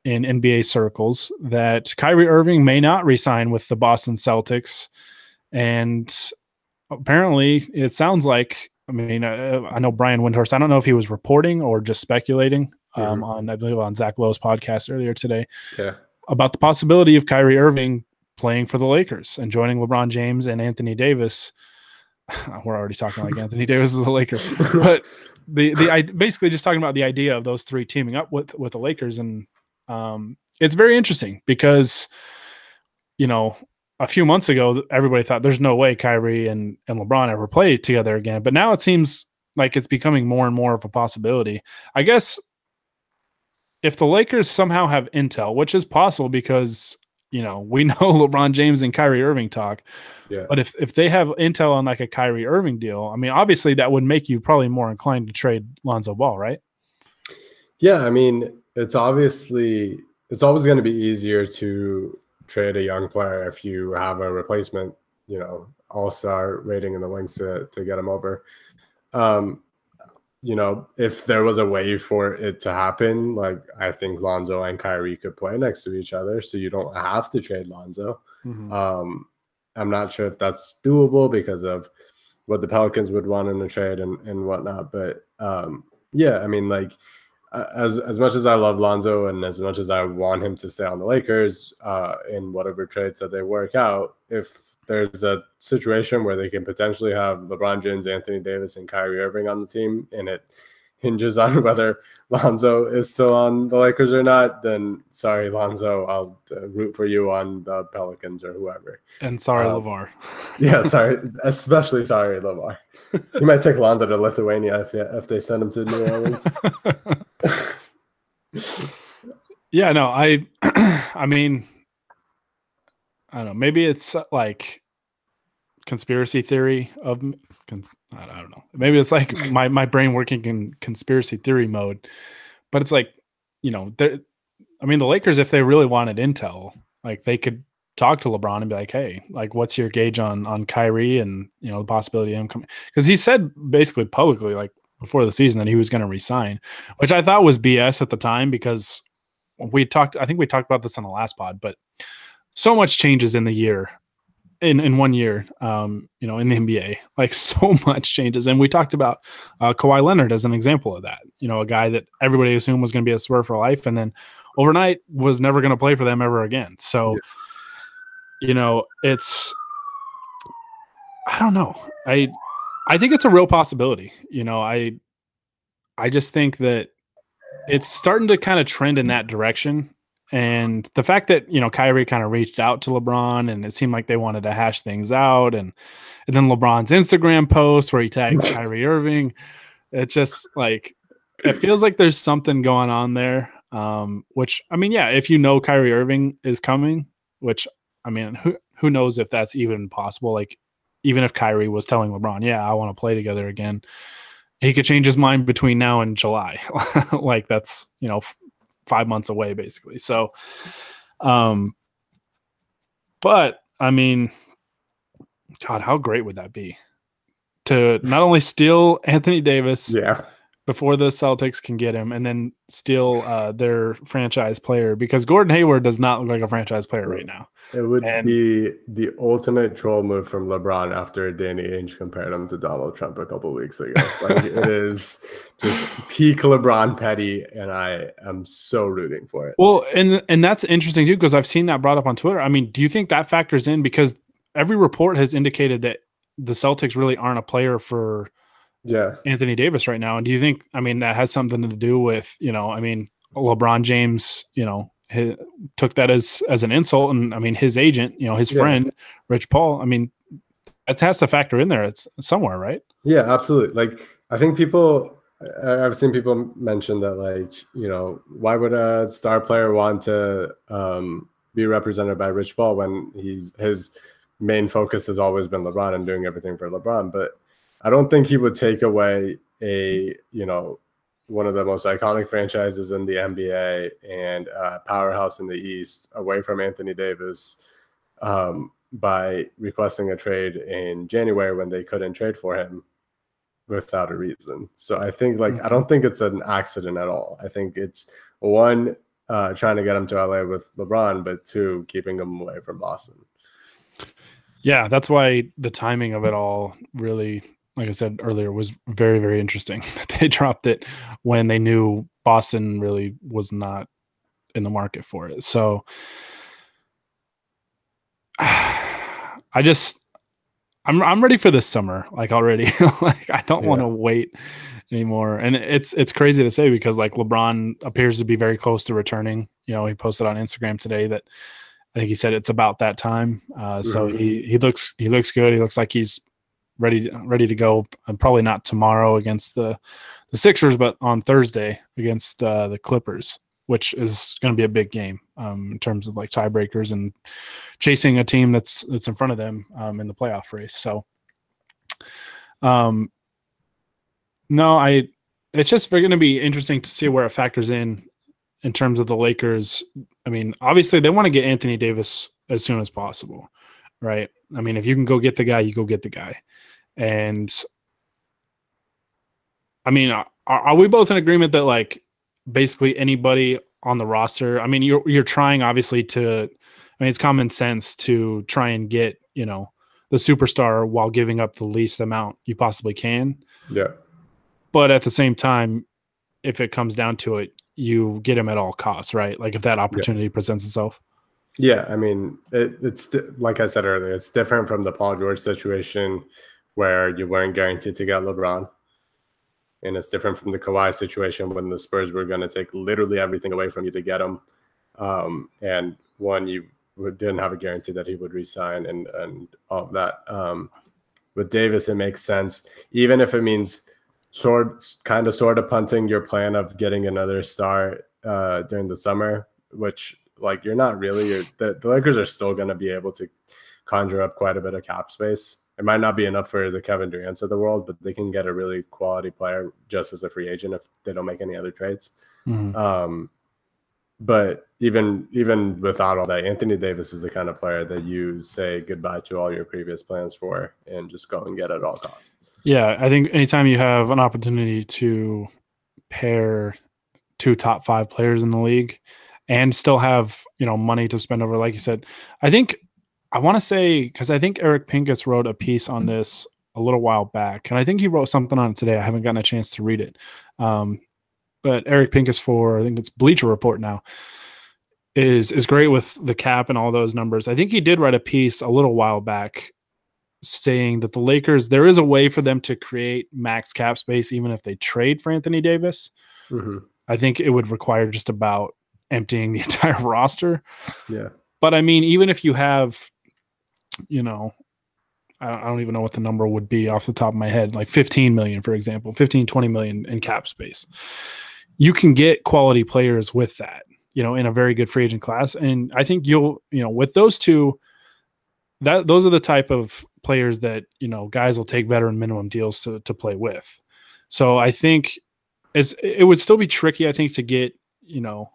NBA circles that Kyrie Irving may not re-sign with the Boston Celtics. And apparently it sounds like, I know Brian Windhorst, I don't know if he was reporting or just speculating I believe on Zach Lowe's podcast earlier today about the possibility of Kyrie Irving playing for the Lakers and joining LeBron James and Anthony Davis. We're already talking like Anthony Davis is a Laker, but I basically just talking about the idea of those three teaming up with the Lakers. And it's very interesting because, a few months ago, everybody thought there's no way Kyrie and LeBron ever play together again. But now it seems like it's becoming more and more of a possibility. I guess if the Lakers somehow have intel, which is possible because, we know LeBron James and Kyrie Irving talk. Yeah. But if they have intel on like a Kyrie Irving deal, obviously that would make you probably more inclined to trade Lonzo Ball, right? Yeah, it's always going to be easier to trade a young player if you have a replacement, all-star rating in the wings to get him over. If there was a way for it to happen, like I think Lonzo and Kyrie could play next to each other, so you don't have to trade Lonzo. Mm-hmm. I'm not sure if that's doable because of what the Pelicans would want in a trade and whatnot. But as much as I love Lonzo and as much as I want him to stay on the Lakers in whatever trades that they work out, if there's a situation where they can potentially have LeBron James, Anthony Davis, and Kyrie Irving on the team, and it hinges on whether Lonzo is still on the Lakers or not, then sorry, Lonzo, I'll root for you on the Pelicans or whoever. And sorry, LeVar. Yeah, sorry, especially sorry, LeVar. You might take Lonzo to Lithuania if they send him to New Orleans. Yeah, no, I don't know. Maybe it's like conspiracy theory of I don't know. Maybe it's like my brain working in conspiracy theory mode, but it's like, the Lakers, if they really wanted intel, like they could talk to LeBron and be like, hey, like what's your gauge on Kyrie and, the possibility of him coming? Because he said basically publicly, like before the season, that he was going to resign, which I thought was BS at the time because I think we talked about this on the last pod, but so much changes in the year. In 1 year, in the NBA, like so much changes. And we talked about Kawhi Leonard as an example of that, a guy that everybody assumed was going to be a Spur for life. And then overnight was never going to play for them ever again. So, it's, I don't know. I think it's a real possibility. I just think that it's starting to kind of trend in that direction. And the fact that, Kyrie kind of reached out to LeBron and it seemed like they wanted to hash things out. And then LeBron's Instagram post where he tags Kyrie Irving, it's just like, it feels like there's something going on there. Which, I mean, yeah, if Kyrie Irving is coming, which, I mean, who knows if that's even possible? Like, even if Kyrie was telling LeBron, yeah, I want to play together again, he could change his mind between now and July. Like, that's, 5 months away basically. So, but I mean, God, how great would that be to not only steal Anthony Davis before the Celtics can get him, and then steal their franchise player, because Gordon Hayward does not look like a franchise player right now. It would be the ultimate troll move from LeBron after Danny Ainge compared him to Donald Trump a couple weeks ago. Like, it is just peak LeBron petty, and I am so rooting for it. Well, and that's interesting too, because I've seen that brought up on Twitter. I mean, do you think that factors in? Because every report has indicated that the Celtics really aren't a player for Anthony Davis right now. And do you think, I mean, that has something to do with, I mean, LeBron James, took that as an insult, and I mean, his agent, his friend Rich Paul, I mean, it has to factor in there. It's somewhere, right? Yeah, absolutely. Like, I think I've seen people mention that, like, why would a star player want to be represented by Rich Paul when his main focus has always been LeBron and doing everything for LeBron? But I don't think he would take away one of the most iconic franchises in the NBA and powerhouse in the East away from Anthony Davis by requesting a trade in January when they couldn't trade for him without a reason. So I think, like, I don't think it's an accident at all. I think it's, one, trying to get him to LA with LeBron, but two, keeping him away from Boston. Yeah, that's why the timing of it all really, like I said earlier, was very, very interesting. They dropped it when they knew Boston really was not in the market for it. So I'm ready for this summer, like, already. Like, I don't want to wait anymore. And it's crazy to say, because, like, LeBron appears to be very close to returning. He posted on Instagram today that I think he said it's about that time. So he looks good. He looks like he's ready to go, and probably not tomorrow against the Sixers, but on Thursday against the Clippers, which is going to be a big game in terms of, like, tiebreakers and chasing a team that's in front of them in the playoff race. So, it's just going to be interesting to see where it factors in terms of the Lakers. I mean, obviously they want to get Anthony Davis as soon as possible, right? I mean, if you can go get the guy, you go get the guy. And I mean, are we both in agreement that, like, basically anybody on the roster, I mean, you're trying, obviously, I mean, it's common sense to try and get, the superstar while giving up the least amount you possibly can. Yeah. But at the same time, if it comes down to it, you get him at all costs, right? Like, if that opportunity presents itself. Yeah, I mean, it's like I said earlier, it's different from the Paul George situation where you weren't guaranteed to get LeBron. And it's different from the Kawhi situation when the Spurs were going to take literally everything away from you to get him. And one, you didn't have a guarantee that he would resign and all of that. With Davis, it makes sense, even if it means sort of punting your plan of getting another star during the summer, which, like, you're not really. The Lakers are still going to be able to conjure up quite a bit of cap space. It might not be enough for the Kevin Durant's of the world, but they can get a really quality player just as a free agent if they don't make any other trades. But even without all that, Anthony Davis is the kind of player that you say goodbye to all your previous plans for and just go and get at all costs. Yeah, I think anytime you have an opportunity to pair two top 5 players in the league and still have, money to spend over, like you said, I want to say, because I think Eric Pincus wrote a piece on this a little while back, and I think he wrote something on it today. I haven't gotten a chance to read it. But Eric Pincus for, I think it's Bleacher Report now, is great with the cap and all those numbers. I think he did write a piece a little while back saying that the Lakers, there is a way for them to create max cap space even if they trade for Anthony Davis. I think it would require just about emptying the entire roster. Yeah. But I mean, even if you have, you know, I don't even know what the number would be off the top of my head, like 15 million, for example, 15, 20 million in cap space. You can get quality players with that, you know, in a very good free agent class. And I think you'll, you know, with those two, those are the type of players that, you know, guys will take veteran minimum deals to play with. So I think it would still be tricky, I think, to get, you know,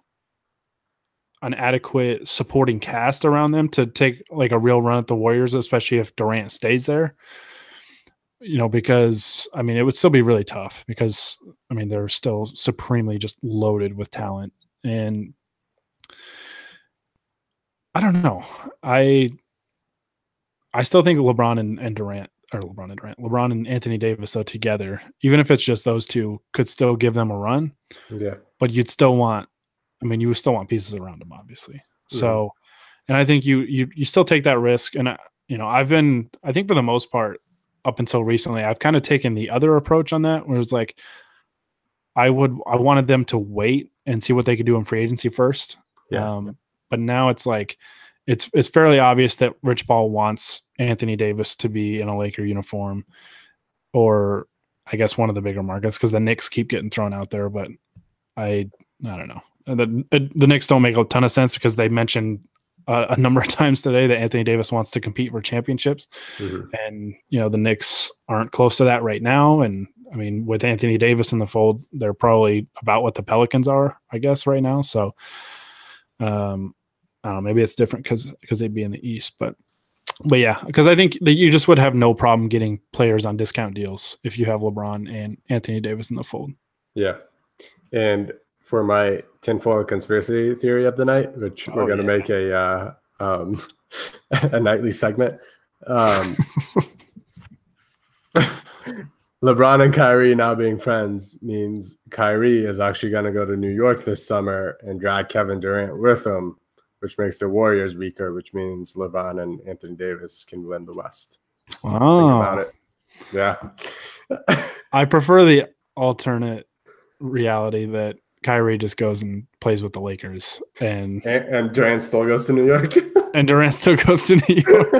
an adequate supporting cast around them to take like a real run at the Warriors, especially if Durant stays there, you know, because I mean, it would still be really tough because I mean, they're still supremely just loaded with talent. And I don't know. I still think LeBron and Durant, or LeBron and Anthony Davis, though, together, even if it's just those two, could still give them a run. Yeah. But you'd still want, I mean, you would still want pieces around them, obviously. So, and I think you still take that risk. And, you know, I think for the most part, up until recently, I've kind of taken the other approach on that, where it's like, I wanted them to wait and see what they could do in free agency first. Yeah. But now it's like, it's fairly obvious that Rich Paul wants Anthony Davis to be in a Laker uniform, or I guess one of the bigger markets, because the Knicks keep getting thrown out there. But I don't know. The Knicks don't make a ton of sense because they mentioned a number of times today that Anthony Davis wants to compete for championships. And, you know, the Knicks aren't close to that right now. And I mean, with Anthony Davis in the fold, they're probably about what the Pelicans are, I guess, right now. So, I don't know, maybe it's different because they'd be in the East, but yeah, because I think that you just would have no problem getting players on discount deals if you have LeBron and Anthony Davis in the fold. Yeah. And for my tinfoil conspiracy theory of the night, which we're going to make a nightly segment. LeBron and Kyrie now being friends means Kyrie is actually going to go to New York this summer and drag Kevin Durant with him, which makes the Warriors weaker, which means LeBron and Anthony Davis can win the West. Oh. Think about it. Yeah. I prefer the alternate reality that Kyrie just goes and plays with the Lakers, and Durant still goes to New York. And Durant still goes to New York.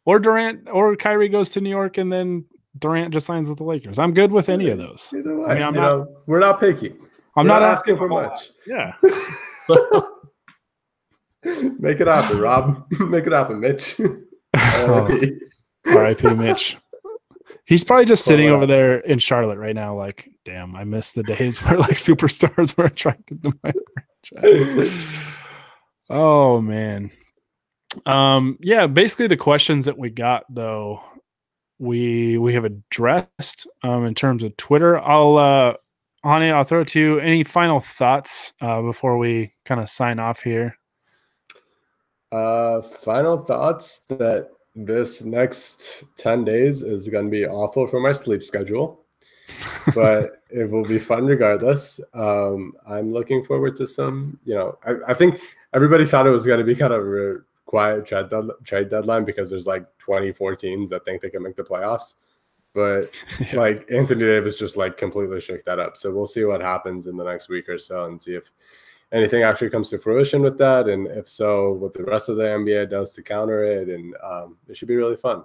Or Kyrie goes to New York and then Durant just signs with the Lakers. I'm good with any of those. Either way, I mean, we're not picky. I'm not asking for much. Yeah. Make it happen, Rob. Make it happen, Mitch. R.I.P. Mitch. He's probably just sitting over there in Charlotte right now, like, damn, I miss the days where like superstars were attracted to my franchise. Oh man. Yeah, basically the questions that we got though, we have addressed in terms of Twitter. I'll throw it to you. Any final thoughts before we kind of sign off here? Final thoughts that this next 10 days is going to be awful for my sleep schedule, but it will be fun regardless. I'm looking forward to some, you know, I think everybody thought it was going to be kind of a quiet trade deadline because there's like 24 teams that think they can make the playoffs. But like Anthony Davis just like completely shook that up. So we'll see what happens in the next week or so and see if anything actually comes to fruition with that. And if so, what the rest of the NBA does to counter it. And it should be really fun.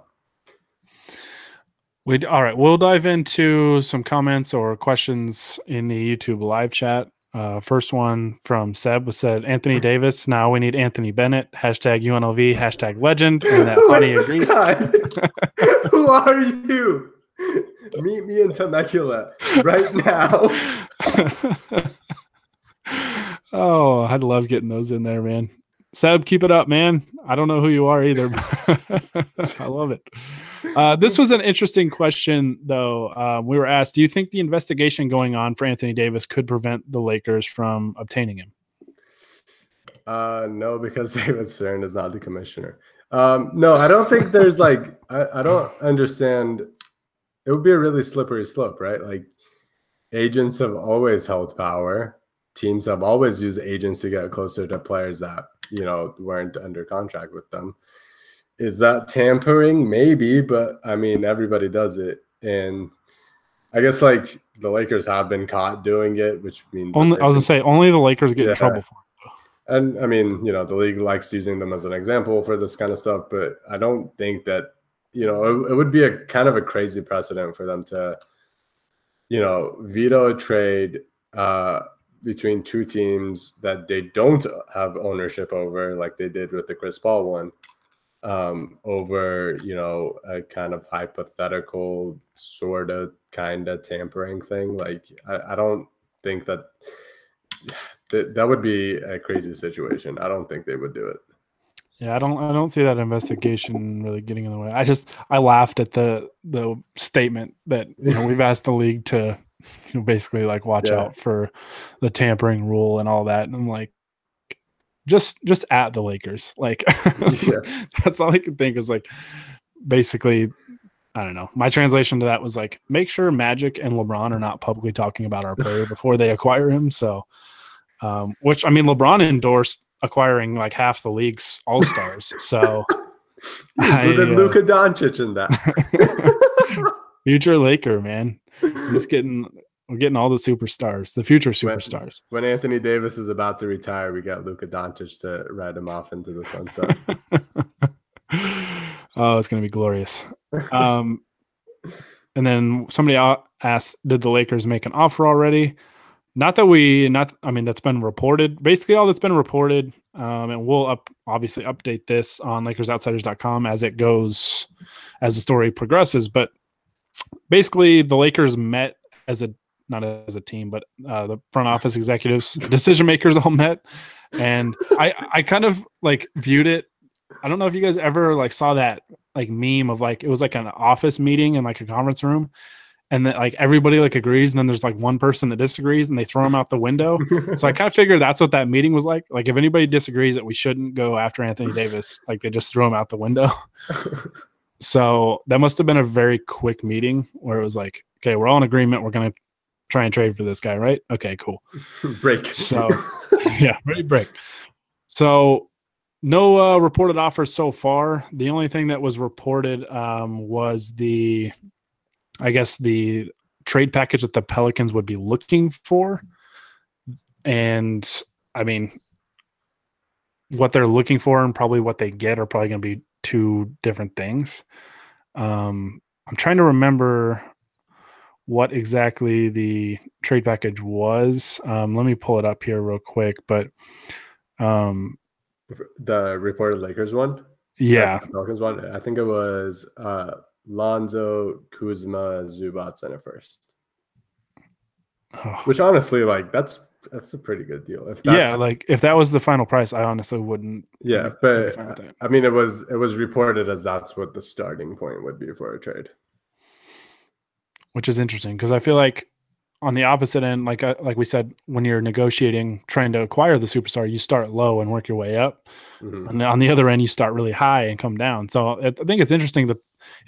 All right. We'll dive into some comments or questions in the YouTube live chat. First one from Seb said, Anthony Davis. Now we need Anthony Bennett. Hashtag UNLV. Hashtag legend. And that Honey agrees. Who are you? Meet me in Temecula right now. Oh, I'd love getting those in there, man. Seb, keep it up, man. I don't know who you are either, but I love it. This was an interesting question, though. We were asked, do you think the investigation going on for Anthony Davis could prevent the Lakers from obtaining him? No, because David Stern is not the commissioner. No, I don't think there's like, I don't understand. It would be a really slippery slope, right? Like agents have always held power. Teams have always used agents to get closer to players that, you know, weren't under contract with them. Is that tampering? Maybe, but I mean, everybody does it. And I guess like the Lakers have been caught doing it, which means only I was gonna say only the Lakers get in trouble for it. And I mean, the league likes using them as an example for this kind of stuff, but I don't think that, it would be a kind of a crazy precedent for them to, veto a trade between two teams that they don't have ownership over, like they did with the Chris Paul one, over, a kind of hypothetical sort of kind of tampering thing. Like, I don't think that would be a crazy situation. I don't think they would do it. Yeah, I don't see that investigation really getting in the way. I laughed at the statement that we've asked the league to basically like watch out for the tampering rule and all that, and I'm like, just at the Lakers, like that's all I could think is like basically. I don't know. My translation to that was like, make sure Magic and LeBron are not publicly talking about our player before they acquire him. So, which I mean, LeBron endorsed acquiring like half the league's all-stars. So Luka Doncic in that. Future Laker, man. We're getting all the superstars, the future superstars. When Anthony Davis is about to retire, we got Luka Doncic to ride him off into the sunset. Oh, it's going to be glorious. And then somebody asked, did the Lakers make an offer already? That's been reported. Basically, all that's been reported, and we'll obviously update this on LakersOutsiders.com as it goes, as the story progresses. But basically, the Lakers met not as a team, but the front office executives, the decision makers all met, and I kind of like viewed it. I don't know if you guys ever like saw that like meme of like it was like an office meeting in like a conference room. And then like everybody like agrees, and then there's like one person that disagrees, and they throw them out the window. So I kind of figured that's what that meeting was like. Like if anybody disagrees that we shouldn't go after Anthony Davis, like they just throw him out the window. So that must have been a very quick meeting where it was like, okay, we're all in agreement. We're gonna try and trade for this guy, right? Okay, cool. Break. So yeah, ready break. So no reported offers so far. The only thing that was reported was the trade package that the Pelicans would be looking for. And I mean, what they're looking for and probably what they get are probably going to be two different things. I'm trying to remember what exactly the trade package was. Let me pull it up here real quick, but the reported Lakers one? Yeah. The Pelicans one. I think it was Lonzo, Kuzma, Zubats, and a first. Oh. Which honestly, like that's a pretty good deal. If that was the final price, I honestly wouldn't. Yeah, but I mean, it was reported as that's what the starting point would be for a trade. Which is interesting because I feel like on the opposite end, like we said, when you're negotiating, trying to acquire the superstar, you start low and work your way up. Mm-hmm. And on the other end, you start really high and come down. So I think it's interesting that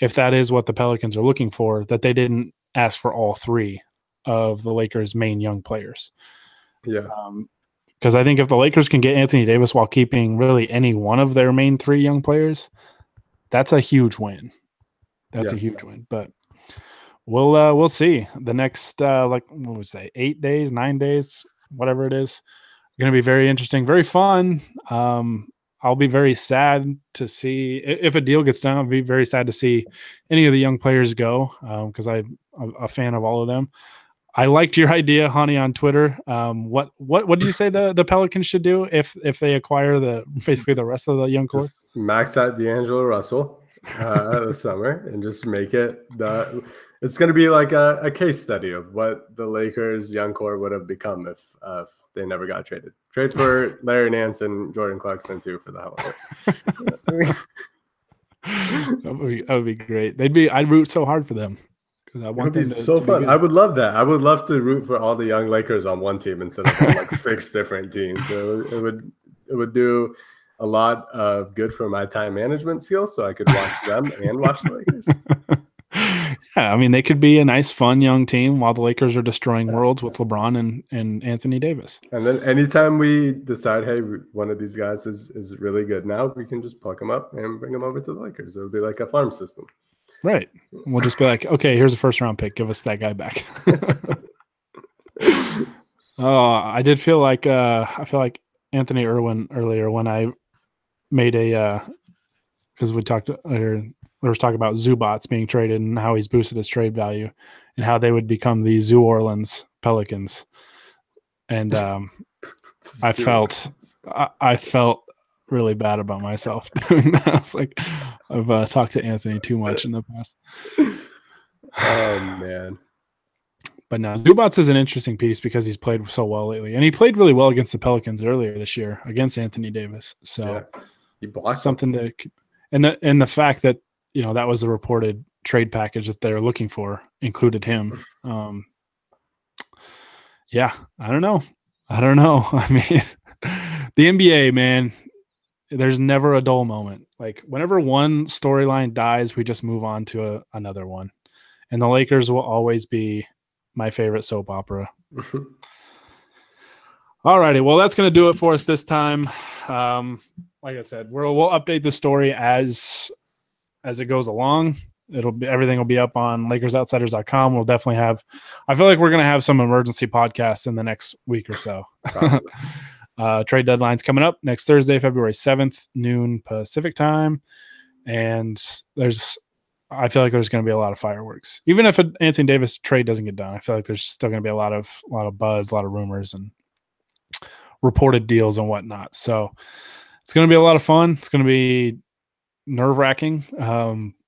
if that is what the Pelicans are looking for, that they didn't ask for all three of the Lakers' main young players. Yeah. Because I think if the Lakers can get Anthony Davis while keeping really any one of their main three young players, that's a huge win. That's a huge win. But we'll see. The next, 8 days, 9 days, whatever it is, going to be very interesting, very fun. I'll be very sad to see if a deal gets done. I'll be very sad to see any of the young players go because I'm a fan of all of them. I liked your idea, Honi, on Twitter. What did you say the Pelicans should do if they acquire basically the rest of the young core? Just max out D'Angelo Russell this summer and just make it it's going to be like a case study of what the Lakers' young core would have become if they never got traded. Trade for Larry Nance and Jordan Clarkson too for the hell of it. That would be great. I'd root so hard for them. It would be so fun. I would love that. I would love to root for all the young Lakers on one team instead of on like 6 different teams. So it would do a lot of good for my time management skills, so I could watch them and watch the Lakers. Yeah, I mean, they could be a nice, fun young team while the Lakers are destroying worlds with LeBron and Anthony Davis. And then anytime we decide, hey, one of these guys is really good now, we can just pluck them up and bring them over to the Lakers. It would be like a farm system. Right. We'll just be like, okay, here's a first round pick. Give us that guy back. Oh, I did feel like I feel like Anthony Irwin earlier when I made a because we talked earlier, we were talking about Zubats being traded and how he's boosted his trade value and how they would become the Zoo Orleans Pelicans. And I felt really bad about myself doing that. I was like, I've talked to Anthony too much in the past. Oh man. But no, Zubats is an interesting piece because he's played so well lately, and he played really well against the Pelicans earlier this year against Anthony Davis. So he blocked something to, and the fact that that was the reported trade package that they're looking for included him. Yeah, I don't know. I mean, the NBA, man, there's never a dull moment. Like whenever one storyline dies, we just move on to another one, and the Lakers will always be my favorite soap opera. All righty. Well, that's going to do it for us this time. Like I said, we'll update the story as it goes along. Everything will be up on LakersOutsiders.com. We'll definitely have, I feel like we're going to have some emergency podcasts in the next week or so. Trade deadline's coming up next Thursday, February 7th, noon Pacific time. And I feel like there's going to be a lot of fireworks. Even if an Anthony Davis trade doesn't get done, I feel like there's still going to be a lot of buzz, a lot of rumors and reported deals and whatnot. So it's going to be a lot of fun. It's going to be nerve-wracking,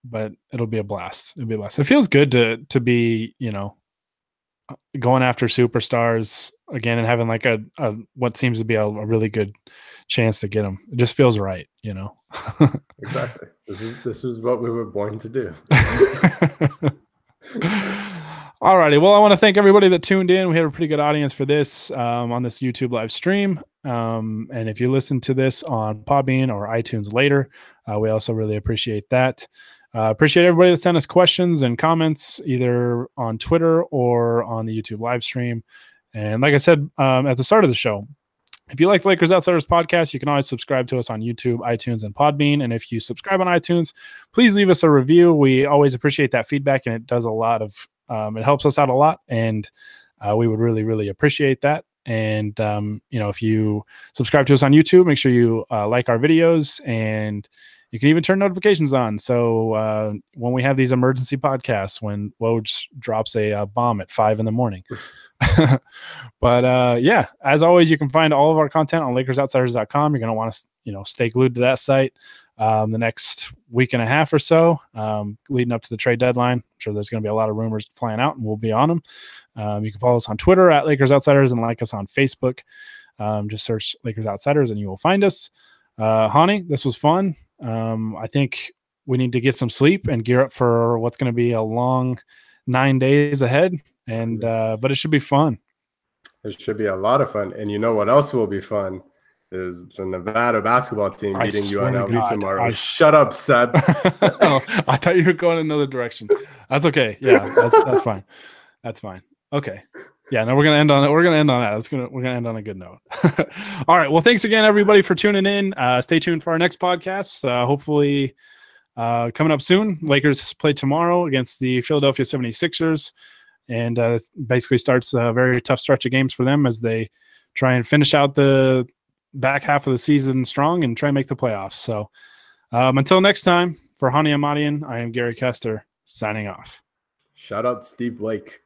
but it'll be a blast. It'll be a blast. It feels good to be, going after superstars again and having like a what seems to be a really good chance to get them. It just feels right, Exactly. This is what we were born to do. All righty. Well, I want to thank everybody that tuned in. We had a pretty good audience for this on this YouTube live stream. And if you listen to this on Podbean or iTunes later, we also really appreciate that. Appreciate everybody that sent us questions and comments either on Twitter or on the YouTube live stream. And like I said at the start of the show, if you like Lakers Outsiders podcast, you can always subscribe to us on YouTube, iTunes, and Podbean. And if you subscribe on iTunes, please leave us a review. We always appreciate that feedback, and it does a lot of it helps us out a lot, and we would really, really appreciate that. And if you subscribe to us on YouTube, make sure you like our videos, and you can even turn notifications on. So when we have these emergency podcasts, when Woj drops a bomb at 5 a.m. But as always, you can find all of our content on LakersOutsiders.com. You're going to want to, stay glued to that site the next week and a half or so, leading up to the trade deadline. I'm sure there's going to be a lot of rumors flying out, and we'll be on them. You can follow us on Twitter at Lakers Outsiders and like us on Facebook. Just search Lakers Outsiders and you will find us. Honi, this was fun. I think we need to get some sleep and gear up for what's going to be a long 9 days ahead. And but it should be fun. It should be a lot of fun. And you know what else will be fun is the Nevada basketball team beating UNLV tomorrow. Shut up, Seb. Oh, I thought you were going another direction. That's okay. Yeah, that's fine. That's fine. Okay. Yeah, no, we're gonna end on that. We're gonna end on that. We're gonna end on a good note. All right. Well, thanks again, everybody, for tuning in. Stay tuned for our next podcast. Hopefully, coming up soon. Lakers play tomorrow against the Philadelphia 76ers, and basically starts a very tough stretch of games for them as they try and finish out the back half of the season strong and try and make the playoffs. So, until next time, for Honi Ahmadian, I am Gary Kester signing off. Shout out Steve Blake.